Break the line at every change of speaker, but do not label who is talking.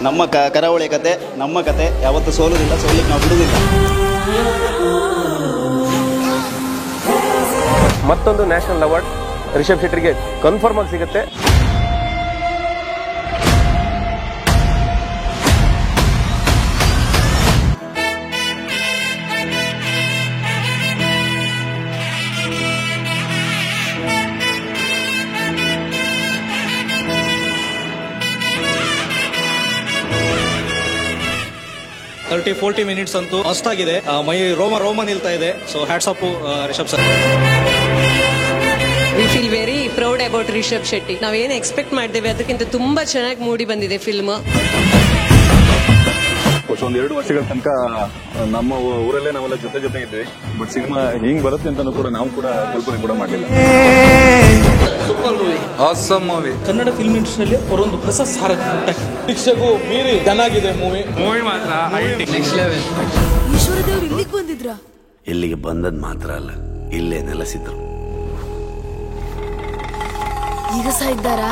ನಮ್ಮ ಕರಾವಳಿ ಕತೆ, ನಮ್ಮ ಕತೆ ಯಾವತ್ತೂ ಸೋಲುವುದಿಲ್ಲ, ಸೋಲಿಕ್ಕೆ ನಾವು ಬಿಡುವುದಿಲ್ಲ.
ಮತ್ತೊಂದು ನ್ಯಾಷನಲ್ ಅವಾರ್ಡ್ ರಿಷಬ್ ಶೆಟ್ಟಿಗೆ ಕನ್ಫರ್ಮ್ ಆಗಿ ಸಿಗುತ್ತೆ.
ಥರ್ಟಿ 40 ಮಿನಿಟ್ಸ್ ಅಂತೂ ಮಸ್ತಾಗಿದೆ. ಮೈ ರೋಮ ನಿಲ್ತಾ ಇದೆ. So hats off Rishab sir.
We feel very proud about Rishab Shetty. ನಾವೇನು ಎಕ್ಸ್ಪೆಕ್ಟ್ ಮಾಡಿದ್ದೇವೆ ಅದಕ್ಕಿಂತ ತುಂಬಾ ಚೆನ್ನಾಗಿ ಮೂಡಿ ಬಂದಿದೆ ಫಿಲ್ಮ್.
ಒಂದು 2 ವರ್ಷಗಳ ತನಕ ನಮ್ಮ ಊರಲ್ಲೇ ನಾವೆಲ್ಲ ಜೊತೆ ಇದ್ವಿ. ಬಟ್ ಸಿನಿಮಾ ಹಿಂಗ್ ಬರುತ್ತೆ ಅಂತ ಕೂಡ ನಾವು ಕೂಡ ಕಲ್ಪನೆ ಕೂಡ ಮಾಡಲಿಲ್ಲ.
Super movie,
awesome movie.
Kannada film ಇಂಡಸ್ಟ್ರಿಯಲ್ಲಿ ಅವರೊಂದು ಹೊಸ ಸಾರಥಿ. ಶಿಕ್ಷೆಗೂ ಮೀರಿ ಚೆನ್ನಾಗಿದೆ ಮೂವಿ ಮಾತ್ರ
ನೆಕ್ಸ್ಟ್ ಲೆವೆಲ್.
ಈಶ್ವರದೇವ್ರು ಇಲ್ಲಿಗೆ ಬಂದಿದ್ರ?
ಇಲ್ಲಿಗೆ ಬಂದದ್ ಮಾತ್ರ ಅಲ್ಲ, ಇಲ್ಲೇ ನೆಲೆಸಿದ್ರು.
ಈಗ ಸಹ ಇದ್ದಾರಾ?